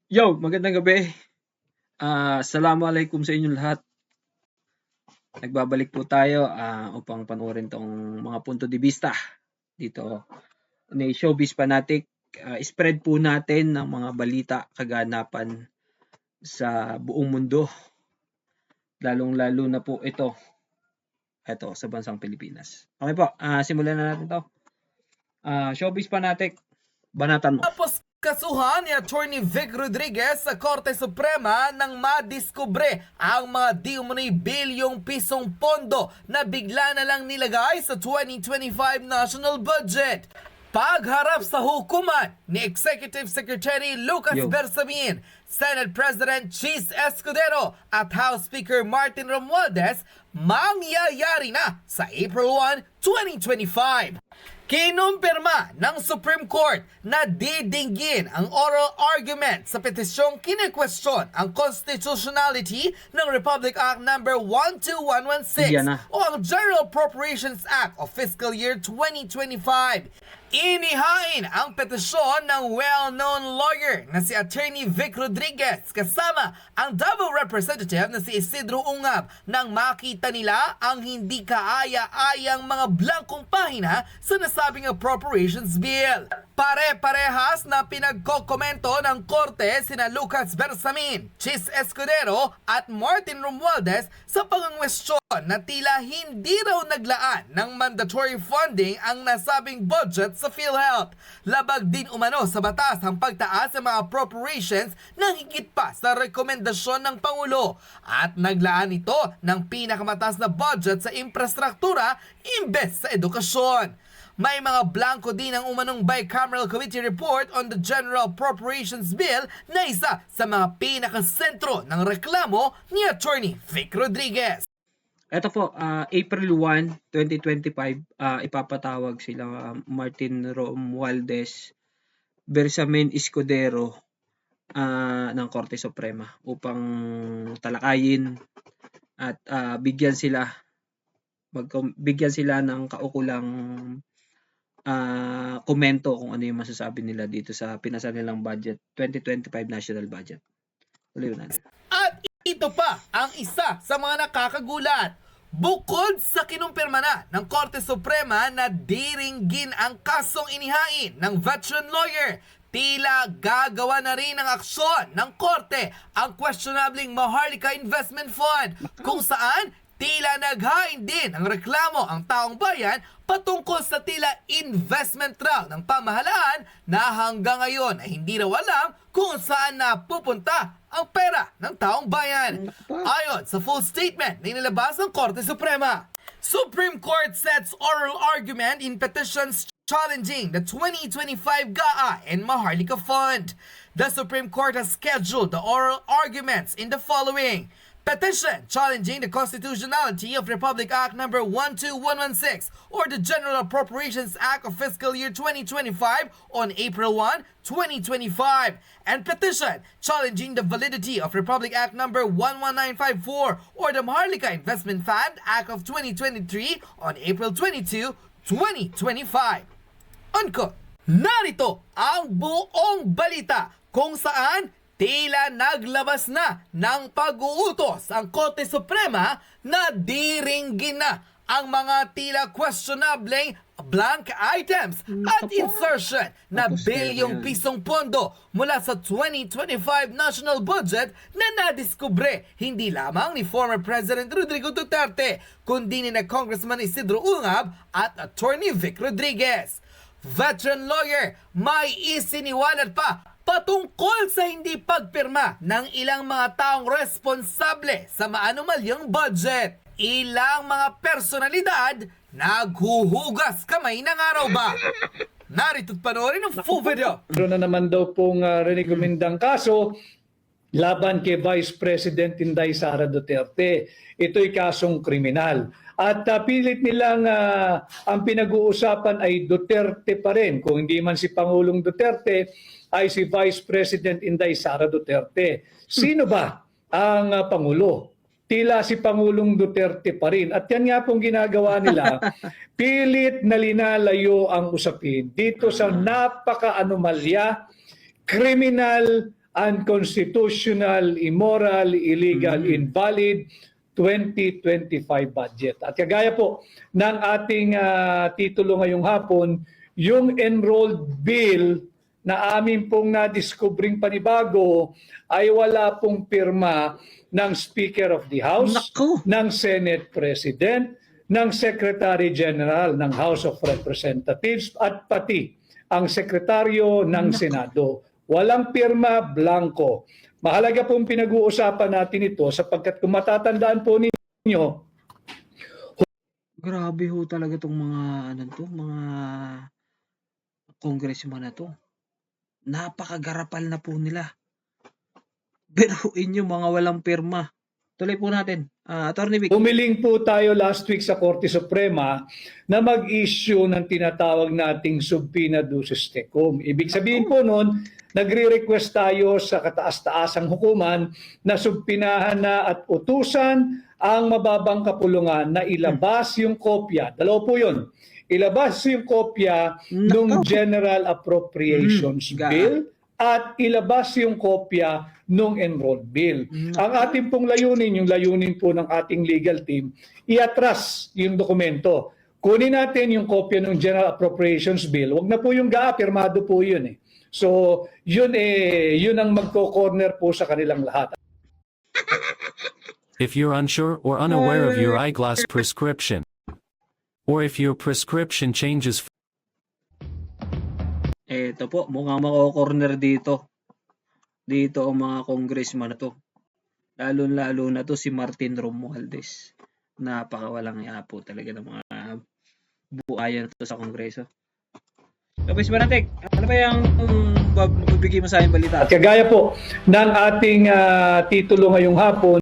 Magandang gabi. Assalamualaikum sa inyong lahat. Nagbabalik po tayo upang panoorin tong mga punto de vista dito ni Showbiz Fanatic. Spread po natin ng mga balita, kaganapan sa buong mundo. Lalong-lalo na po ito sa bansang Pilipinas. Okay po, simulan na natin to. Showbiz Fanatic, banatan mo. Tapos kasuhan ni Attorney Vic Rodriguez sa Korte Suprema nang madiskubre ang mga di umano'y bilyong pisong pondo na bigla na lang nilagay sa 2025 national budget. Pagharap sa hukuman ni Executive Secretary Lucas Bersamin, Senate President Chis Escudero at House Speaker Martin Romualdez, mangyayari na sa April 1, 2025. Kinumpirma ng Supreme Court na didinggin ang oral argument sa petisyong kine-question ang constitutionality ng Republic Act No. 12116 o ang General Appropriations Act of Fiscal Year 2025. Inihain ang petisyon ng well-known lawyer na si Attorney Vic Rodriguez kasama ang Davao representative na si Isidro Ungab nang makita nila ang hindi kaaya-ayang mga blankong pahina sa nasabing appropriations bill. Pare-parehas na pinagkokomento ng korte sina Lucas Bersamin, Chis Escudero at Martin Romualdez sa pangangwestiyon na tila hindi raw naglaan ng mandatory funding ang nasabing budget sa PhilHealth. Labag din umano sa batas ang pagtaas sa mga appropriations na higit pa sa rekomendasyon ng Pangulo at naglaan ito ng pinakamataas na budget sa infrastruktura imbes sa edukasyon. May mga blanco din ang umanong bicameral committee report on the General Appropriations Bill na isa sa mga pinakasentro ng reklamo ni Attorney Vic Rodriguez. Ito po, April 1, 2025, ipapatawag sila Martin Romualdez, Bersamin Escudero ng Korte Suprema upang talakayin at bigyan sila ng kaukulang komento kung ano yung masasabi nila dito sa pinasa nilang budget, 2025 national budget. At ito pa ang isa sa mga nakakagulat. Bukod sa kinumpirma na ng Korte Suprema na diringgin ang kasong inihain ng veteran lawyer, tila gagawa na rin ng aksyon ng Korte ang questionabling Maharlika Investment Fund kung saan tila naghain din ang reklamo ang taong bayan patungkol sa tila investment raw ng pamahalaan na hanggang ngayon ay hindi raw alam kung saan napupunta ang pera ng taong bayan. Ayon sa full statement na inilabas ng Korte Suprema, Supreme Court sets oral argument in petitions challenging the 2025 GAA and Maharlika Fund. The Supreme Court has scheduled the oral arguments in the following: petition challenging the constitutionality of Republic Act No. 12116 or the General Appropriations Act of Fiscal Year 2025 on April 1, 2025, and petition challenging the validity of Republic Act No. 11954 or the Maharlika Investment Fund Act of 2023 on April 22, 2025. Unquote. Narito ang buong balita kung saan tila naglabas na ng pag-uutos ang Korte Suprema na diringgin na ang mga tila questionable blank items at insertion na bilyong pisong pondo mula sa 2025 national budget na nadiskubre hindi lamang ni former President Rodrigo Duterte kundi ni na Congressman Isidro Ungab at Attorney Vic Rodriguez. Veteran lawyer, may isiniwalat pa patungkol sa hindi pagpirma ng ilang mga taong responsable sa maanumalyang budget. Ilang mga personalidad naghuhugas kamay ng araw ba? Narito't panoorin ang full video. Meron na naman daw pong rekomendang kaso laban kay Vice President Inday Sara Duterte. Ito'y kasong kriminal. At pilit nilang ang pinag-uusapan ay Duterte pa rin. Kung hindi man si Pangulong Duterte, ay si Vice President Inday Sara Duterte. Sino ba ang Pangulo? Tila si Pangulong Duterte pa rin. At yan nga pong ginagawa nila, pilit na linalayo ang usapin dito sa napaka-anomalya, kriminal unconstitutional, immoral, illegal, invalid 2025 budget. At kagaya po ng ating titulo ngayong hapon, yung enrolled bill na amin pong nadiskubring panibago ay wala pong pirma ng Speaker of the House, Naku! ng Senate President, ng Secretary General ng House of Representatives at pati ang Sekretaryo ng Senado. Walang pirma, blanco. Mahalaga pong pinag-uusapan natin ito sapagkat kung matatandaan po ninyo, Grabe ho talaga itong mga congressman na to. Napakagarapal na po nila. Biruin yung mga walang pirma. Tuloy po natin. Attorney Vic. humiling po tayo last week sa Korte Suprema na mag-issue ng tinatawag nating subpoena duces tecum. Ibig sabihin po noon, nagre-request tayo sa kataas-taasang hukuman na subpinahan na at utusan ang mababang kapulungan na ilabas yung kopya. Dalawa po yun. Ilabas yung kopya ng General Appropriations Bill at ilabas yung kopya ng enrolled bill. Ang ating pong layunin, yung layunin po ng ating legal team, iatras yung dokumento. Kunin natin yung kopya ng General Appropriations Bill. Wag na po yung GAA, pirmado po yun eh. So, yun ang magko-corner po sa kanilang lahat. If you're unsure or unaware of your eyeglass prescription, or if your prescription changes Eto po, mukhang mako-corner dito. Dito ang mga congressman na to. Lalo na to si Martin Romualdez. Napakawalang iya po talaga ng mga buhayan to sa Kongreso. Kapis Banatek, ano ba yung babigay mo sa akin balita? At kagaya po ng ating titulo ngayong hapon,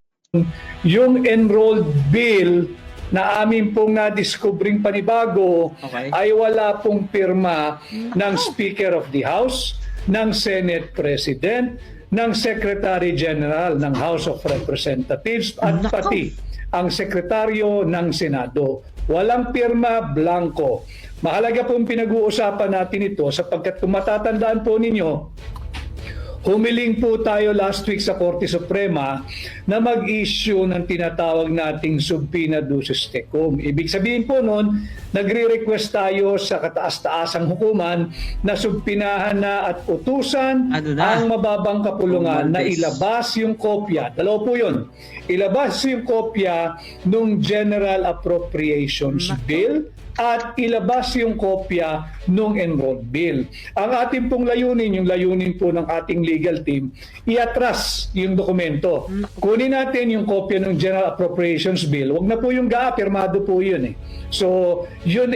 yung enrolled bill na amin pong nadiskubring panibago ay wala pong pirma ng Speaker of the House, ng Senate President, ng Secretary General ng House of Representatives at pati ang Sekretaryo ng Senado. Walang pirma, blanco. Mahalaga pong pinag-uusapan natin ito sapagkat kung matatandaan po ninyo, humiling po tayo last week sa Korte Suprema na mag-issue ng tinatawag nating subpoena duces tecum. Ibig sabihin po noon, nagre-request tayo sa kataas-taasang hukuman na subpinahan na at utusan ang mababang kapulungan na ilabas yung kopya. Dalawa po yun. Ilabas yung kopya ng General Appropriations Bill at ilabas yung kopya ng enrolled bill. Ang ating pong layunin, yung layunin po ng ating legal team, iatras yung dokumento. Kunin natin yung kopya ng General Appropriations Bill. Wag na po yung GAA, pirmado po yun eh. So, yun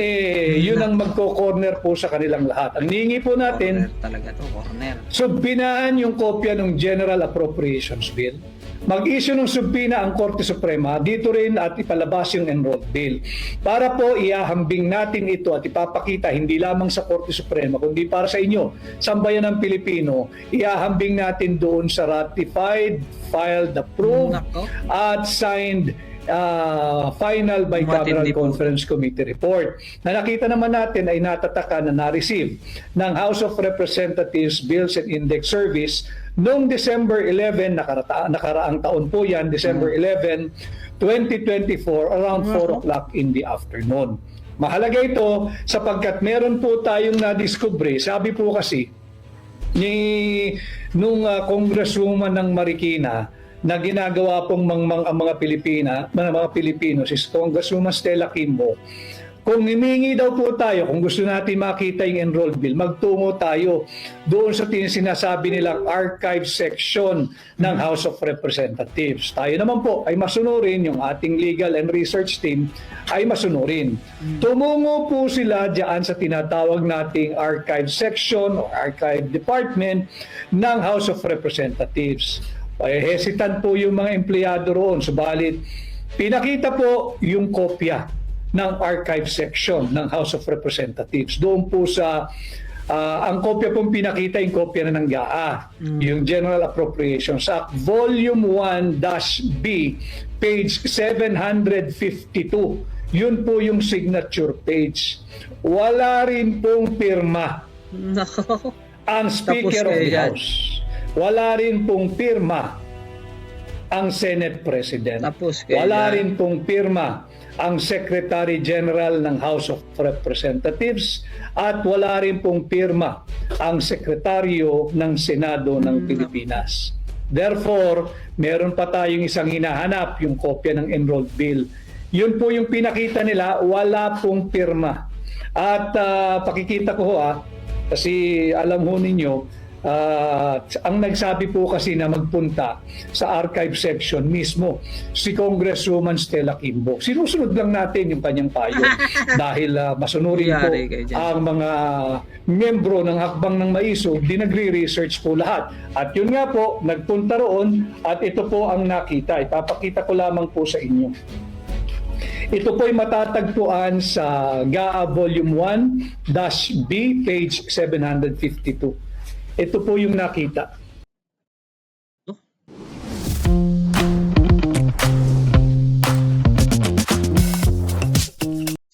ang magko-corner po sa kanilang lahat. Ang hihingi po natin, Talaga to, corner. subpinahan yung kopya ng General Appropriations Bill. Mag-issue ng subpoena ang Korte Suprema dito rin at ipalabas yung enrolled bill. Para po iahambing natin ito at ipapakita hindi lamang sa Korte Suprema kundi para sa inyo, sambayan ng Pilipino, iahambing natin doon sa ratified, filed, approved at signed final bicameral conference committee report. Na nakita naman natin ay natataka na na-receive ng House of Representatives Bills and Index Service noong December 11, nakaraang taon po yan, December 11, 2024, around 4 o'clock in the afternoon. Mahalaga ito sapagkat meron po tayong na-discover. Sabi po kasi nung Congresswoman ng Marikina na ginagawa pong mga Pilipino, si Congresswoman Stella Kimbo, kung himingi daw po tayo, kung gusto natin makita yung enrolled bill, magtungo tayo doon sa sinasabi nilang archive section ng House of Representatives. Tayo naman po ay masunurin, yung ating legal and research team ay masunurin. Tumungo po sila diyan sa tinatawag nating archive section o archive department ng House of Representatives. Hesitant po yung mga empleyado roon, subalit pinakita po yung kopya ng archive section ng House of Representatives. Doon po sa ang kopya pong pinakita, yung kopya na ng GAA, yung General Appropriations Act, Volume 1-B, page 752. Yun po yung signature page. Wala rin pong pirma ang Speaker of the House. wala rin pong pirma ang Senate President. Tapos kayo Wala dyan. rin pong pirma ang Secretary General ng House of Representatives at wala rin pong pirma ang Sekretaryo ng Senado ng Pilipinas. Therefore, meron pa tayong isang hinahanap, yung kopya ng enrolled bill. Yun po yung pinakita nila, wala pong pirma. At pakikita ko kasi alam ho ninyo, ang nagsabi po kasi na magpunta sa archive section mismo si Congresswoman Stella Kimbo. Sinusunod lang natin yung kanyang payo dahil masunurin po Yari kayo dyan. ang mga membro ng Hakbang ng Maisog, di nagre-research po lahat. At yun nga po, nagpunta roon at ito po ang nakita. Ipapakita ko lamang po sa inyo. Ito po ay matatagpuan sa GAA Volume 1-B, page 752. Ito po yung nakita.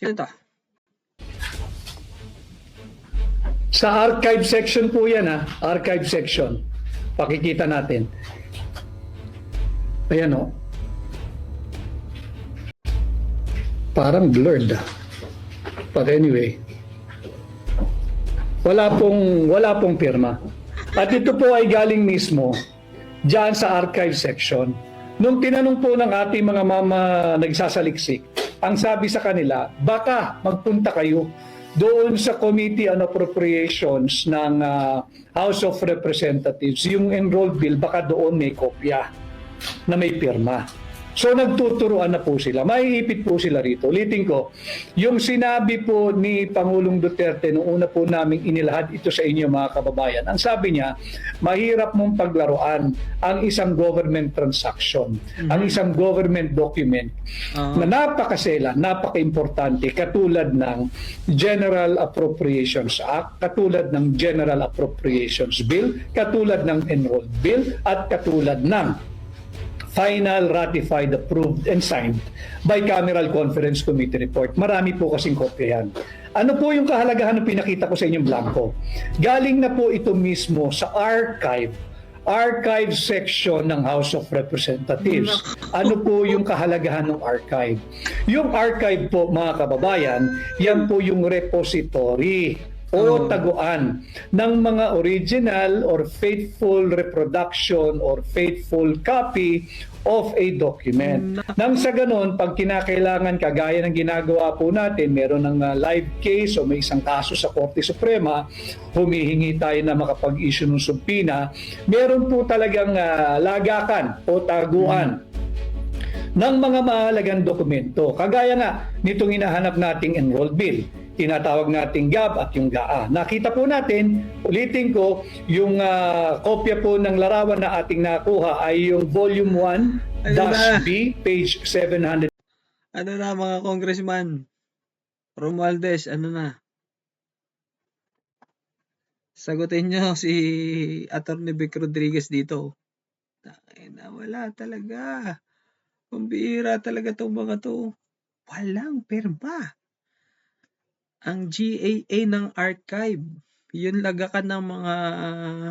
Sino to? Sa archive section po yan archive section. Pakikita natin. Ayan o. Parang blurred But anyway, wala pong pirma. At ito po ay galing mismo diyan sa archive section. Nung tinanong po ng ating mga mama nagsasaliksik, ang sabi sa kanila, baka magpunta kayo doon sa Committee on Appropriations ng House of Representatives, yung enrolled bill, baka doon may kopya na may pirma. So nagtuturuan na po sila. Maiipit po sila rito. Ulitin ko, yung sinabi po ni Pangulong Duterte noong una po naming inilahad ito sa inyo mga kababayan. Ang sabi niya, mahirap mong paglaruan ang isang government transaction, ang isang government document na napakasela, napaka-importante katulad ng General Appropriations Act, katulad ng General Appropriations Bill, katulad ng Enrolled Bill, at katulad ng final, ratified, approved, and signed bicameral conference committee report. Marami po kasing kopya yan. Ano po yung kahalagahan ng pinakita ko sa inyong blanco? Galing na po ito mismo sa archive section ng House of Representatives. Ano po yung kahalagahan ng archive? Yung archive po, mga kababayan, yan po yung repository o taguan ng mga original or faithful reproduction or faithful copy of a document. Nang sa ganon, pag kinakailangan, kagaya ng ginagawa po natin, meron ng live case o may isang kaso sa Korte Suprema, humihingi tayo na makapag-issue ng subpoena, meron po talagang lagakan o taguan ng mga mahalagang dokumento. Kagaya nga nitong hinahanap nating enrolled bill, tinatawag nating GAB at yung GAA. Nakita po natin, ulitin ko, yung kopya po ng larawan na ating nakuha ay yung Volume 1-B, page 700. Ano na mga congressman? Romualdez, ano na? Sagutin nyo si Atty. Vic Rodriguez dito. Na wala talaga. Pambihira talaga itong mga to. Walang perma. Ang GAA ng archive, yun lagakan ng mga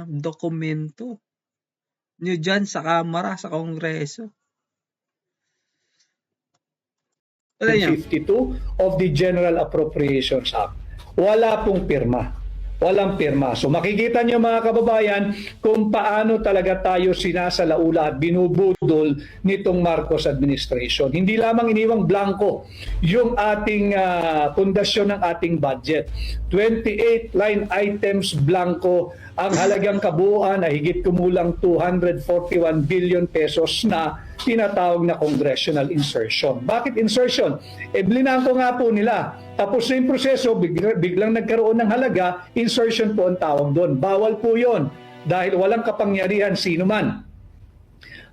dokumento nyo dyan sa Kamara, sa Kongreso. Wala niya. 52 of the General Appropriations Act. Wala pong pirma. Walang pirma. So makikita niyo mga kababayan kung paano talaga tayo sinasalaula at binubudol nitong Marcos administration. Hindi lamang iniwang blanco yung ating pundasyon ng ating budget. 28 line items blanco. Ang halagang kabuuan ay higit kumulang 241 billion pesos na tinatawag na congressional insertion. Bakit insertion? Blinangko nga po nila. Tapos na yung proseso, biglang nagkaroon ng halaga, insertion po ang tawag doon. Bawal po yon dahil walang kapangyarihan sino man.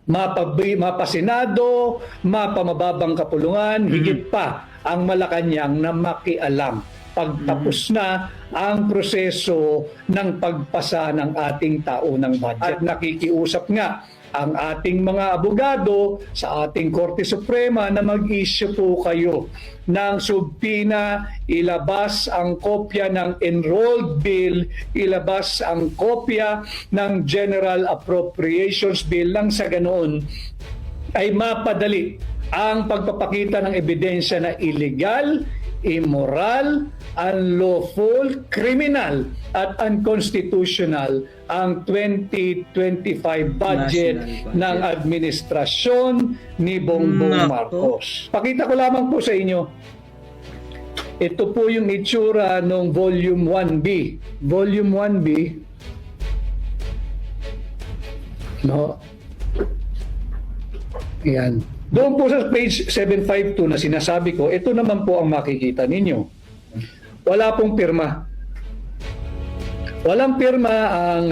Mapasenado, mapamababang kapulungan, higit pa ang Malacanang na makialam. pagtapos na ang proseso ng pagpasa ng ating taunang budget. At nakikiusap nga ang ating mga abogado sa ating Korte Suprema na mag-issue po kayo ng subpina, ilabas ang kopya ng enrolled bill, ilabas ang kopya ng General Appropriations Bill nang sa ganoon ay mapadali ang pagpapakita ng ebidensya na illegal, immoral, unlawful, criminal at unconstitutional ang 2025 budget ng administrasyon ni Bongbong Marcos. Pakita ko lamang po sa inyo. Ito po yung itsura ng Volume 1B. Volume 1B, no? Yan. Doon po sa page 752 na sinasabi ko, ito naman po ang makikita ninyo. Wala pong pirma. Walang pirma ang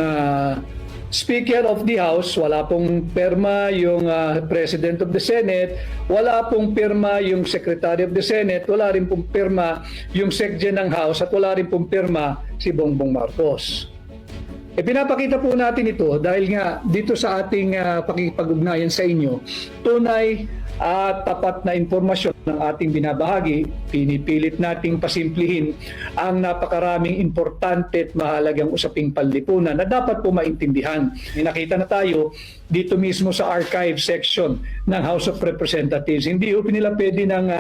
Speaker of the House, wala pong pirma yung President of the Senate, wala pong pirma yung Secretary of the Senate, wala rin pong pirma yung Secretary ng House, at wala rin pong pirma si Bongbong Marcos. Pinapakita po natin ito dahil nga dito sa ating pakikipag-ugnayan sa inyo, tunay at tapat na impormasyon ng ating binabahagi, pinipilit nating pasimplihin ang napakaraming importante at mahalagang usaping panlipunan na dapat po maintindihan. Nakita na tayo dito mismo sa archive section ng House of Representatives. Hindi po nila pwede ng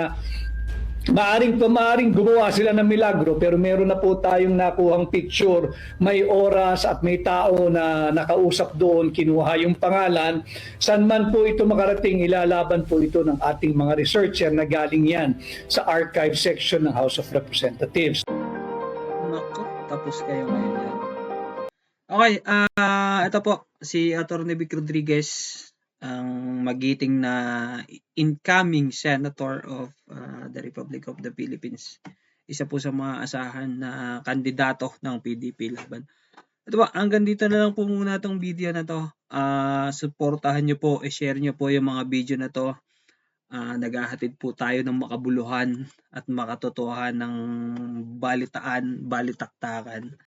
maaring gumawa sila ng milagro, pero meron na po tayong nakuhang picture, may oras at may tao na nakausap doon, kinuha yung pangalan. San man po ito makarating, ilalaban po ito ng ating mga researcher na galing yan sa archive section ng House of Representatives. Nako, tapos kayo ngayon yan. Okay, ito po si Atty. Vic Rodriguez, ang magiting na incoming Senator of the Republic of the Philippines. Isa po sa mga asahan na kandidato ng PDP laban. Ito ba, hanggang dito na lang po muna itong video na to. Suportahan nyo po, i-share nyo po yung mga video na to. Naghahatid po tayo ng makabuluhan at makatotohan ng balitaktakan